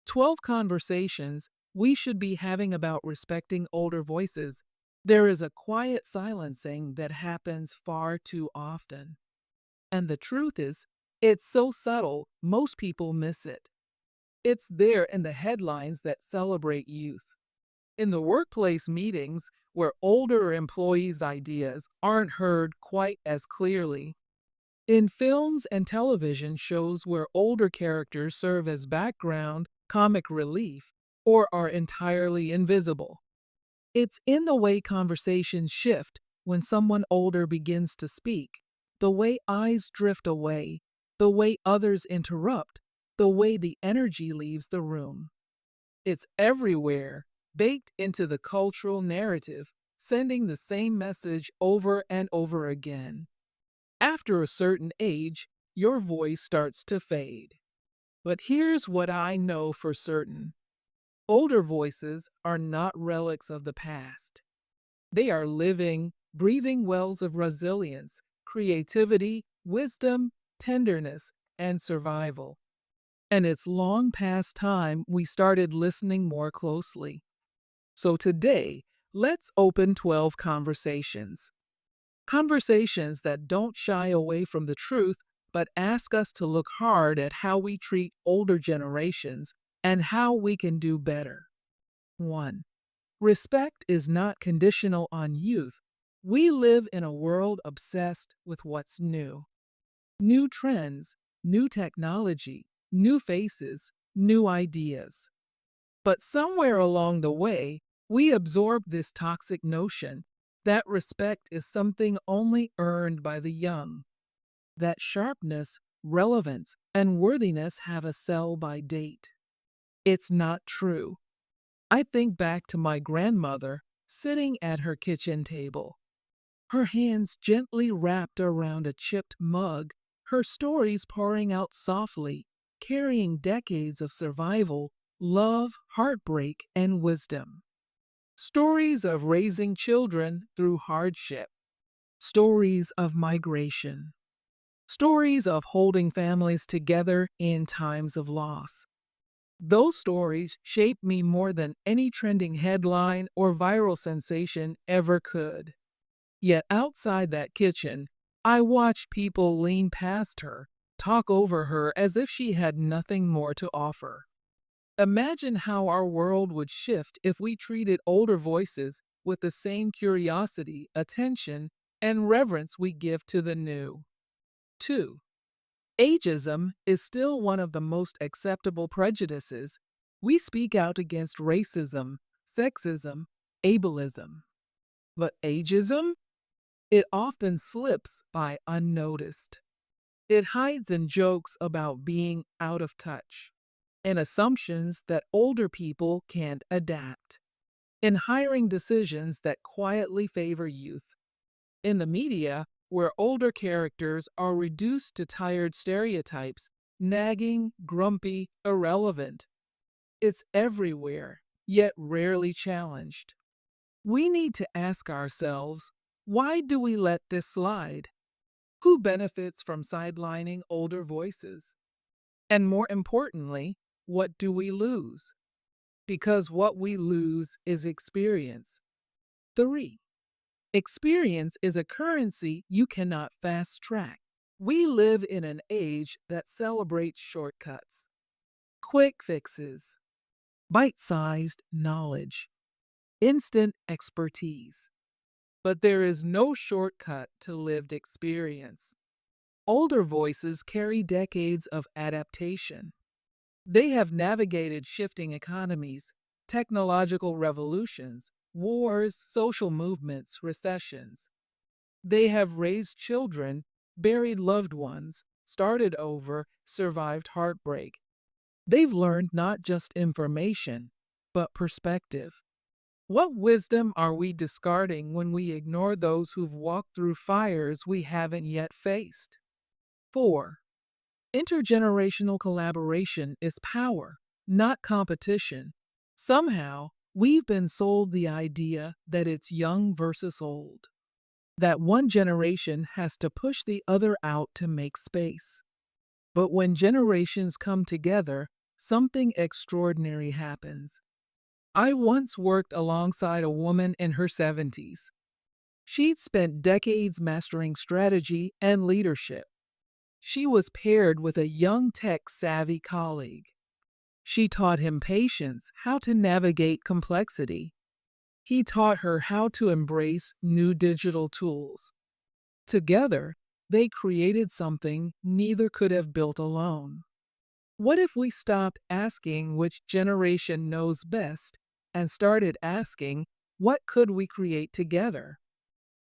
12 conversations we should be having about respecting older voices. There is a quiet silencing that happens far too often. And the truth is, it's so subtle, most people miss it. It's there in the headlines that celebrate youth, in the workplace meetings where older employees' ideas aren't heard quite as clearly, in films and television shows where older characters serve as background, comic relief, or are entirely invisible. It's in the way conversations shift when someone older begins to speak, the way eyes drift away, the way others interrupt, the way the energy leaves the room. It's everywhere, baked into the cultural narrative, sending the same message over and over again. After a certain age, your voice starts to fade. But here's what I know for certain: older voices are not relics of the past. They are living, breathing wells of resilience, creativity, wisdom, tenderness, and survival. And it's long past time we started listening more closely. So today, let's open 12 conversations. Conversations that don't shy away from the truth, but ask us to look hard at how we treat older generations and how we can do better. 1. Respect is not conditional on youth. We live in a world obsessed with what's new. New trends, new technology, new faces, new ideas. But somewhere along the way, we absorbed this toxic notion that respect is something only earned by the young, that sharpness, relevance, and worthiness have a sell by date. It's not true. I think back to my grandmother sitting at her kitchen table, her hands gently wrapped around a chipped mug, her stories pouring out softly, carrying decades of survival, love, heartbreak, and wisdom. Stories of raising children through hardship, stories of migration, stories of holding families together in times of loss. Those stories shaped me more than any trending headline or viral sensation ever could. Yet outside that kitchen, I watched people lean past her, talk over her as if she had nothing more to offer. Imagine how our world would shift if we treated older voices with the same curiosity, attention, and reverence we give to the new. 2. Ageism is still one of the most acceptable prejudices. We speak out against racism, sexism, ableism. But ageism? It often slips by unnoticed. It hides in jokes about being out of touch, in assumptions that older people can't adapt, in hiring decisions that quietly favor youth, in the media where older characters are reduced to tired stereotypes, nagging, grumpy, irrelevant. It's everywhere, yet rarely challenged. We need to ask ourselves, why do we let this slide? Who benefits from sidelining older voices? And more importantly, what do we lose? Because what we lose is experience. 3. Experience is a currency you cannot fast track. We live in an age that celebrates shortcuts, quick fixes, bite sized knowledge, instant expertise. But there is no shortcut to lived experience. Older voices carry decades of adaptation. They have navigated shifting economies, technological revolutions, wars, social movements, recessions. They have raised children, buried loved ones, started over, survived heartbreak. They've learned not just information, but perspective. What wisdom are we discarding when we ignore those who've walked through fires we haven't yet faced? 4. Intergenerational collaboration is power, not competition. Somehow, we've been sold the idea that it's young versus old, that one generation has to push the other out to make space. But when generations come together, something extraordinary happens. I once worked alongside a woman in her 70s. She'd spent decades mastering strategy and leadership. She was paired with a young tech-savvy colleague. She taught him patience, how to navigate complexity. He taught her how to embrace new digital tools. Together, they created something neither could have built alone. What if we stopped asking which generation knows best and started asking, what could we create together?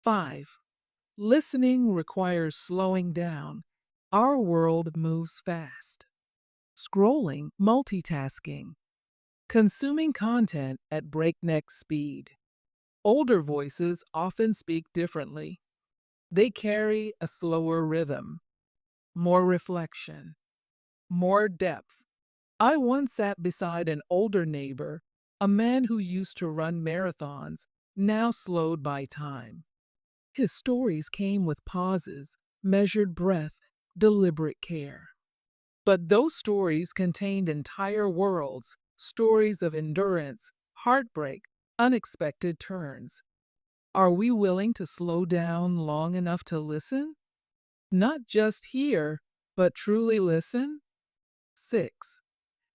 5. Listening requires slowing down. Our world moves fast. Scrolling, multitasking, consuming content at breakneck speed. Older voices often speak differently. They carry a slower rhythm, more reflection, more depth. I once sat beside an older neighbor, a man who used to run marathons, now slowed by time. His stories came with pauses, measured breath, deliberate care. But those stories contained entire worlds, stories of endurance, heartbreak, unexpected turns. Are we willing to slow down long enough to listen? Not just hear, but truly listen? 6.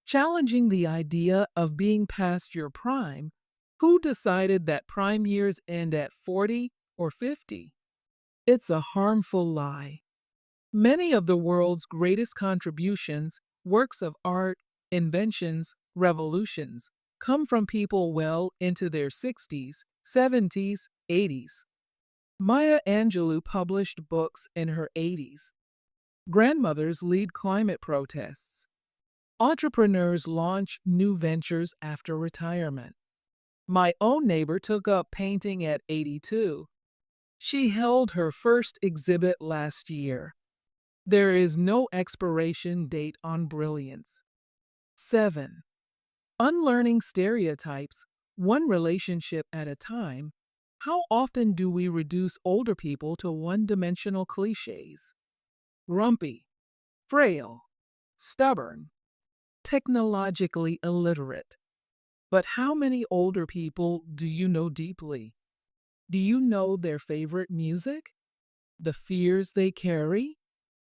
Challenging the idea of being past your prime. Who decided that prime years end at 40 or 50? It's a harmful lie. Many of the world's greatest contributions, works of art, inventions, revolutions, come from people well into their 60s, 70s, 80s. Maya Angelou published books in her 80s. Grandmothers lead climate protests. Entrepreneurs launch new ventures after retirement. My own neighbor took up painting at 82. She held her first exhibit last year. There is no expiration date on brilliance. 7. Unlearning stereotypes, one relationship at a time. How often do we reduce older people to one-dimensional cliches? Grumpy, frail, stubborn, technologically illiterate. But how many older people do you know deeply? Do you know their favorite music? The fears they carry?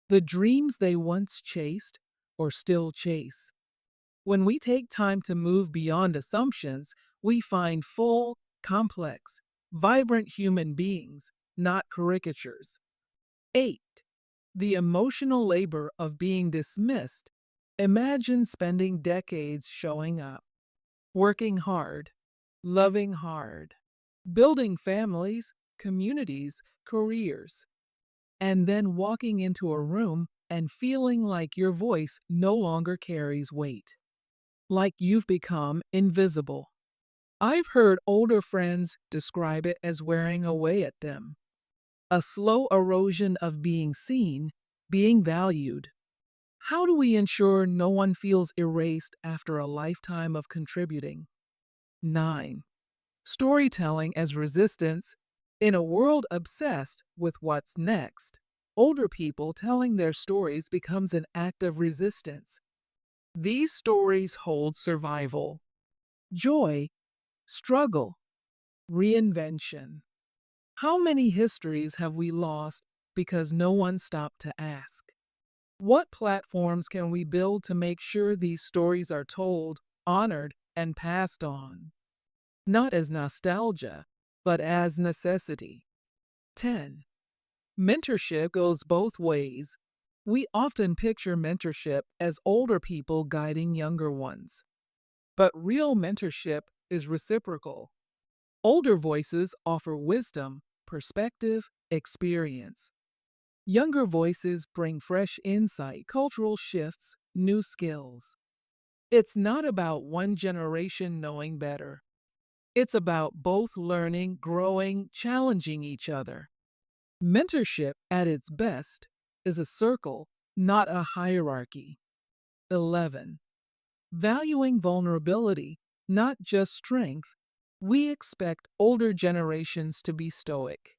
The dreams they once chased or still chase? When we take time to move beyond assumptions, we find full, complex, vibrant human beings, not caricatures. 8. The emotional labor of being dismissed. Imagine spending decades showing up, working hard, loving hard, building families, communities, careers, and then walking into a room and feeling like your voice no longer carries weight, like you've become invisible. I've heard older friends describe it as wearing away at them, a slow erosion of being seen, being valued. How do we ensure no one feels erased after a lifetime of contributing? 9. Storytelling as resistance. In a world obsessed with what's next, older people telling their stories becomes an act of resistance. These stories hold survival, joy, struggle, reinvention. How many histories have we lost because no one stopped to ask? What platforms can we build to make sure these stories are told, honored, and passed on? Not as nostalgia, but as necessity. 10. Mentorship goes both ways. We often picture mentorship as older people guiding younger ones. But real mentorship is reciprocal. Older voices offer wisdom, perspective, experience. Younger voices bring fresh insight, cultural shifts, new skills. It's not about one generation knowing better. It's about both learning, growing, challenging each other. Mentorship, at its best, is a circle, not a hierarchy. 11. Valuing vulnerability, not just strength. We expect older generations to be stoic,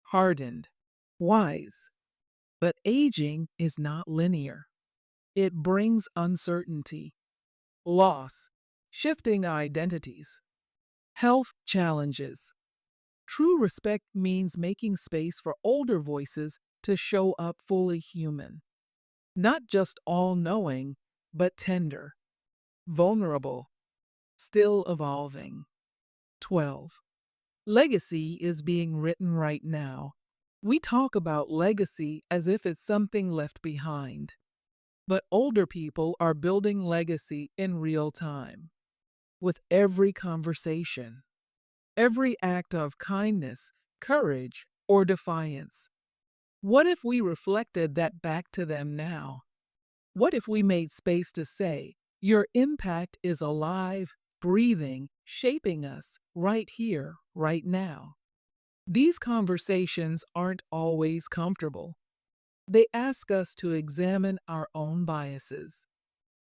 hardened, wise. But aging is not linear. It brings uncertainty. loss, shifting identities, health challenges. True respect means making space for older voices to show up fully human, not just all knowing, but tender, vulnerable, still evolving. 12. Legacy is being written right now. We talk about legacy as if it's something left behind, but older people are building legacy in real time. With every conversation, every act of kindness, courage, or defiance. What if we reflected that back to them now? What if we made space to say, your impact is alive, breathing, shaping us right here, right now? These conversations aren't always comfortable. They ask us to examine our own biases,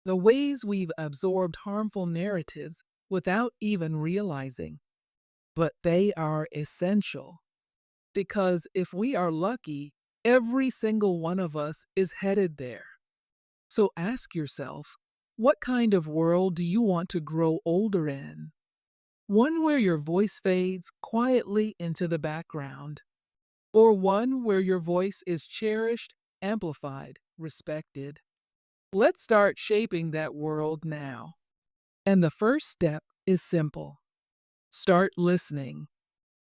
the ways we've absorbed harmful narratives without even realizing. But they are essential because if we are lucky, every single one of us is headed there. So ask yourself, what kind of world do you want to grow older in? One where your voice fades quietly into the background, or one where your voice is cherished, amplified, respected? Let's start shaping that world now. And the first step is simple. Start listening.